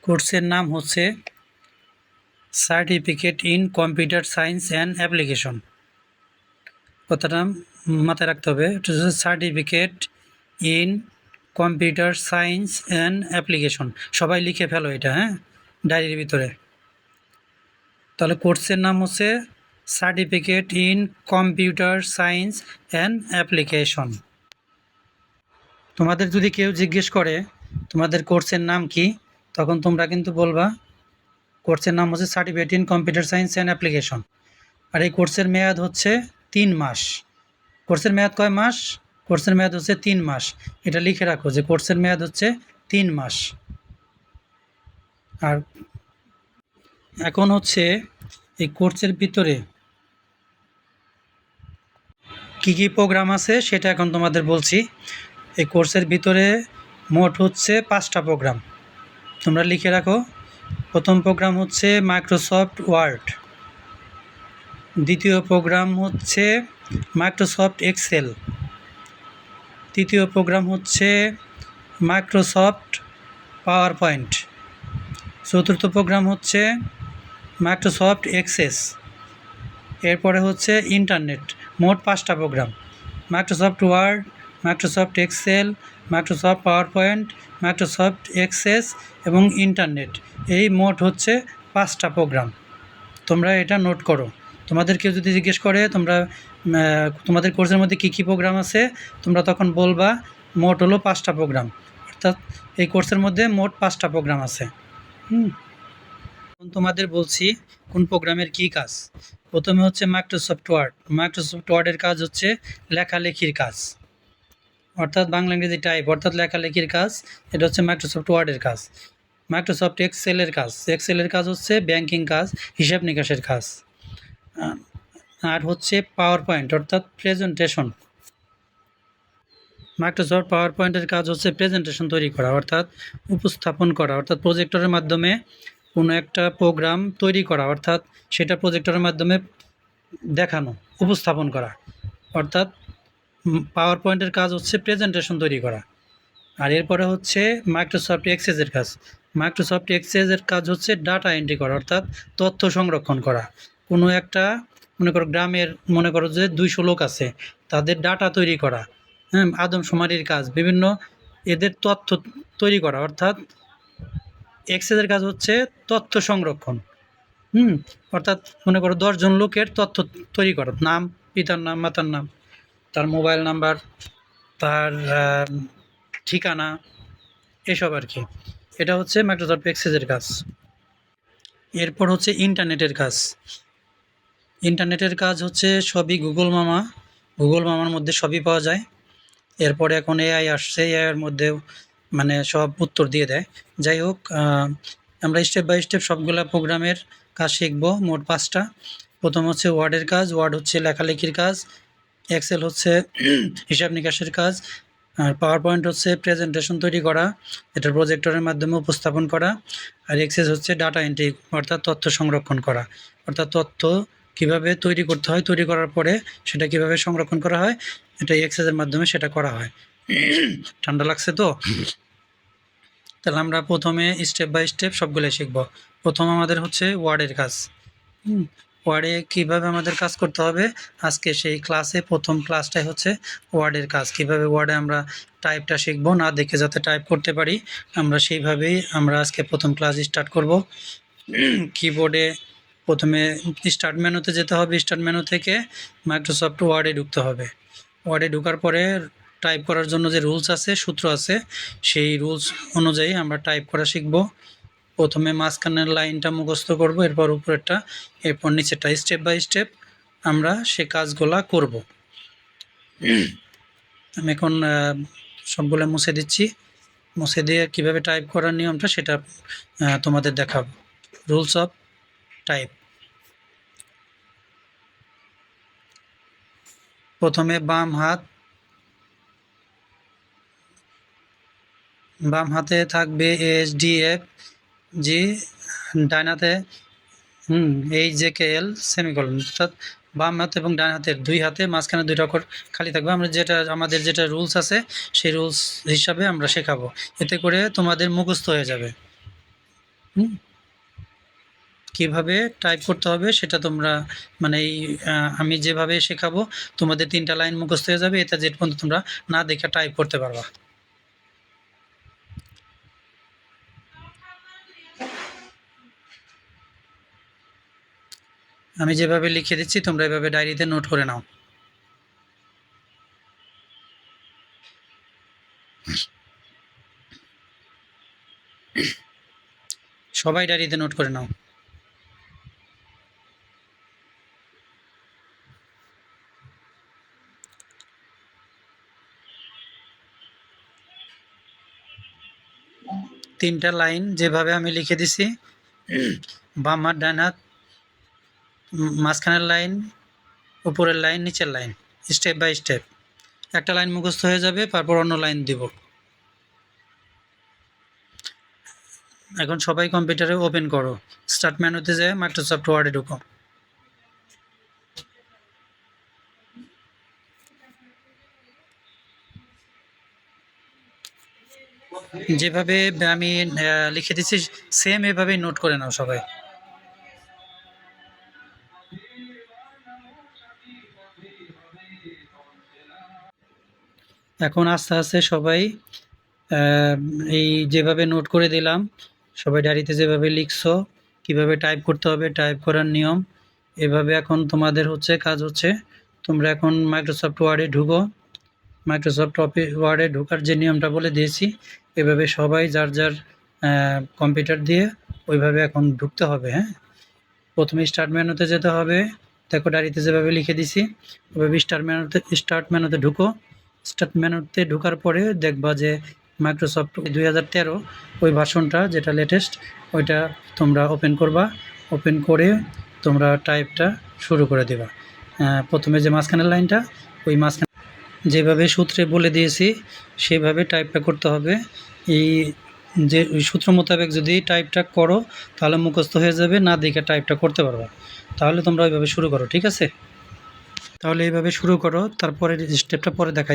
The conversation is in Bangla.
কোর্সের নাম হচ্ছে certificate in computer science and application. কথাটা মাথায় রাখতে হবে। এটা হচ্ছে certificate in computer science and application. সবাই লিখে ফেলো এটা, হ্যাঁ, ডায়েরির ভিতরে। তাহলে কোর্সের নাম হচ্ছে certificate in computer science and application. তোমাদের যদি কেউ জিজ্ঞেস করে তোমাদের কোর্সের নাম কি, তখন তোমরা কিন্তু বলবা কোর্সের নাম হচ্ছে certificate in computer science and application. আর এই কোর্সের মেয়াদ হচ্ছে 3 মাস। কোর্সের মেয়াদ কয় মাস? কোর্সের মেয়াদ হচ্ছে 3 মাস। এটা লিখে রাখো যে কোর্সের মেয়াদ হচ্ছে 3 মাস। আর এখন হচ্ছে এই কোর্সের ভিতরে কি কি প্রোগ্রাম আছে সেটা এখন তোমাদের বলছি। এই কোর্সের ভিতরে মোট হচ্ছে 5টা প্রোগ্রাম, তোমরা লিখে রাখো। প্রথম প্রোগ্রাম হচ্ছে মাইক্রোসফট ওয়ার্ড, দ্বিতীয় প্রোগ্রাম হচ্ছে মাইক্রোসফট এক্সেল, তৃতীয় প্রোগ্রাম হচ্ছে মাইক্রোসফট পাওয়ার পয়েন্ট, চতুর্থ প্রোগ্রাম হচ্ছে মাইক্রোসফট এক্সেস, এরপরে হচ্ছে ইন্টারনেট। মোট 5টা program, Microsoft Word, Microsoft Excel, Microsoft PowerPoint, Microsoft Access এবং ইন্টারনেট। এই মোট হচ্ছে 5টা প্রোগ্রাম। তোমরা এটা নোট করো। তোমাদের কেউ যদি জিজ্ঞেস করে তোমাদের কোর্সের মধ্যে কী কী প্রোগ্রাম আছে, তোমরা তখন বলবা মোট হলো 5টা প্রোগ্রাম। অর্থাৎ এই কোর্সের মধ্যে মোট 5টা প্রোগ্রাম আছে। তোমাদের বলছি কোন প্রোগ্রামের কী কাজ। প্রথমে হচ্ছে মাইক্রোসফট ওয়ার্ড। মাইক্রোসফট ওয়ার্ডের কাজ হচ্ছে লেখালেখির কাজ, অর্থাৎ বাংলা ইংরেজি টাইপ, অর্থাৎ লেখালেখির কাজ। এটা হচ্ছে মাইক্রোসফট ওয়ার্ডের কাজ। মাইক্রোসফট এক্সেলের কাজ, এক্সেলের কাজ হচ্ছে ব্যাংকিং কাজ, হিসাব নিকাশের কাজ। আর হচ্ছে পাওয়ার পয়েন্ট অর্থাৎ প্রেজেন্টেশন। মাইক্রোসফট পাওয়ার পয়েন্টের কাজ হচ্ছে প্রেজেন্টেশন তৈরি করা, অর্থাৎ উপস্থাপন করা, অর্থাৎ প্রজেক্টরের মাধ্যমে কোনো একটা প্রোগ্রাম তৈরি করা, অর্থাৎ সেটা প্রজেক্টরের মাধ্যমে দেখানো, উপস্থাপন করা। অর্থাৎ পাওয়ার পয়েন্টের কাজ হচ্ছে প্রেজেন্টেশন তৈরি করা। আর এরপরে হচ্ছে মাইক্রোসফট এক্সেসের কাজ। মাইক্রোসফট এক্সেসের কাজ হচ্ছে ডাটা এন্ট্রি করা, অর্থাৎ তথ্য সংরক্ষণ করা। কোনো একটা মনে করো গ্রামের মনে করো যে 200 লোক আছে, তাদের ডাটা তৈরি করা, হ্যাঁ, আদমশুমারির কাজ, বিভিন্ন এদের তথ্য তৈরি করা। অর্থাৎ এক্সেসের কাজ হচ্ছে তথ্য সংরক্ষণ। অর্থাৎ মনে করো 10 জন লোকের তথ্য তৈরি করা, নাম, পিতার নাম, মাতার নাম, তার মোবাইল নাম্বার, তার ঠিকানা, এসব আর কি। এটা হচ্ছে মাইক্রোসফট এক্সেসের কাজ। এরপর হচ্ছে ইন্টারনেটের কাজ। ইন্টারনেটের কাজ হচ্ছে সবই গুগল মামার মধ্যে সবই পাওয়া যায়। এরপরে এখন এআই আসছে, এআইয়ের মধ্যে মানে সব উত্তর দিয়ে দেয়। যাই হোক, আমরা স্টেপ বাই স্টেপ সবগুলা প্রোগ্রামের কাজ শিখবো, মোট 5টা। প্রথম হচ্ছে ওয়ার্ডের কাজ। ওয়ার্ড হচ্ছে লেখালেখির কাজ। এক্সেল হচ্ছে হিসাব নিকাশের কাজ। আর পাওয়ার পয়েন্ট হচ্ছে প্রেজেন্টেশন তৈরি করা, এটা প্রজেক্টরের মাধ্যমে উপস্থাপন করা। আর এক্সেস হচ্ছে ডাটা এন্ট্রি, অর্থাৎ তথ্য সংরক্ষণ করা, অর্থাৎ তথ্য কিভাবে তৈরি করতে হয়, তৈরি করার পরে সেটা কিভাবে সংরক্ষণ করা হয়, এটা এক্সেসের মাধ্যমে সেটা করা হয়। ঠান্ডা লাগছে তো? তাহলে আমরা প্রথমে স্টেপ বাই স্টেপ সবগুলো শিখব। প্রথম আমাদের হচ্ছে ওয়ার্ডের কাজ। ওয়ার্ডে কীভাবে আমাদের কাজ করতে হবে, আজকে সেই ক্লাসে প্রথম ক্লাসটাই হচ্ছে ওয়ার্ডের কাজ। কিভাবে ওয়ার্ডে আমরা টাইপটা শিখবো, না দেখে যাতে টাইপ করতে পারি, আমরা সেইভাবেই আমরা আজকে প্রথম ক্লাস স্টার্ট করব। কিবোর্ডে প্রথমে স্টার্ট মেনুতে যেতে হবে, স্টার্ট মেনু থেকে মাইক্রোসফট ওয়ার্ডে ঢুকতে হবে। ওয়ার্ডে ঢোকার পরে টাইপ করার জন্য যে রুলস আছে, সূত্র আছে, সেই রুলস অনুযায়ী আমরা টাইপ করা শিখব। প্রথমে মাঝখানের লাইনটা মুখস্থ করব, এরপর উপরেরটা, এরপর নিচেরটা। স্টেপ বাই স্টেপ আমরা সে কাজগুলা করব। আমি এখন সবগুলো মুছে দিচ্ছি। মুছে দিয়ে কিভাবে টাইপ করার নিয়মটা সেটা তোমাদের দেখাবো। Rules of type. প্রথমে বাম হাতে থাকবে HDF জি, ডান হাতে HJKL সেমিকোলন, অর্থাৎ বাম হাত এবং ডান হাতের দুই হাতে মাঝখানে 2টা অক্ষর খালি থাকবে। আমাদের যেটা রুলস আছে সেই রুলস হিসাবে আমরা শেখাবো, এতে করে তোমাদের মুখস্থ হয়ে যাবে। কীভাবে টাইপ করতে হবে সেটা তোমরা মানে আমি যেভাবে শেখাবো তোমাদের 3টা লাইন মুখস্থ হয়ে যাবে, এটা যে পর্যন্ত তোমরা না দেখে টাইপ করতে পারবা। আমি যেভাবে লিখে দিচ্ছি তোমরা এভাবে ডায়েরিতে নোট করে নাও। সবাই ডায়েরিতে নোট করে নাও। তিনটা লাইন যেভাবে আমি লিখে দিছি, বাম হাত ডান হাত, মাঝখানের লাইন, উপরের লাইন, নিচের লাইন, স্টেপ বাই স্টেপ। একটা লাইন মুখস্থ হয়ে যাবে, তারপর অন্য লাইন দিব। এখন সবাই কম্পিউটারে ওপেন করো, স্টার্ট মেনুতে যেয়ে মাইক্রোসফট ওয়ার্ডে ঢুকো। যেভাবে আমি লিখে দিচ্ছি সেম এভাবেই নোট করে নাও সবাই। এখন আস্তে আস্তে সবাই এই যেভাবে নোট করে দিলাম, সবাই ডায়েরিতে যেভাবে লিখছো, কিভাবে টাইপ করতে হবে, টাইপ করার নিয়ম, এভাবে এখন তোমাদের কাজ হচ্ছে তোমরা এখন মাইক্রোসফট ওয়ার্ডে ঢুকো। মাইক্রোসফট ওয়ার্ডে ঢোকার যে নিয়মটা বলে দিয়েছি, এভাবে সবাই যার যার কম্পিউটার দিয়ে ওইভাবে এখন ঢুকতে হবে। হ্যাঁ, প্রথমে স্টার্ট মেনুতে যেতে হবে। দেখো ডায়েরিতে যেভাবে লিখে দিছি ওইভাবে স্টার্ট মেনুতে ঢুকো। স্টার্ট মেনুতে ঢোকার পরে দেখবা যে মাইক্রোসফট 2013 ওই ভার্সনটা যেটা লেটেস্ট, ওইটা তোমরা ওপেন করবা। ওপেন করে তোমরা টাইপটা শুরু করে দেবা। প্রথমে যে মাঝখানের লাইনটা, ওই মাঝখানে যেভাবে সূত্রে বলে দিয়েছি সেভাবে টাইপটা করতে হবে। এই যে সূত্র মোতাবেক যদি টাইপটা করো তাহলে মুখস্থ হয়ে যাবে, না দেখে টাইপটা করতে পারবা। তাহলে তোমরা ওইভাবে শুরু করো, ঠিক আছে? তাহলে এইভাবে শুরু করো, তারপরে স্টেপটা পরে দেখাই।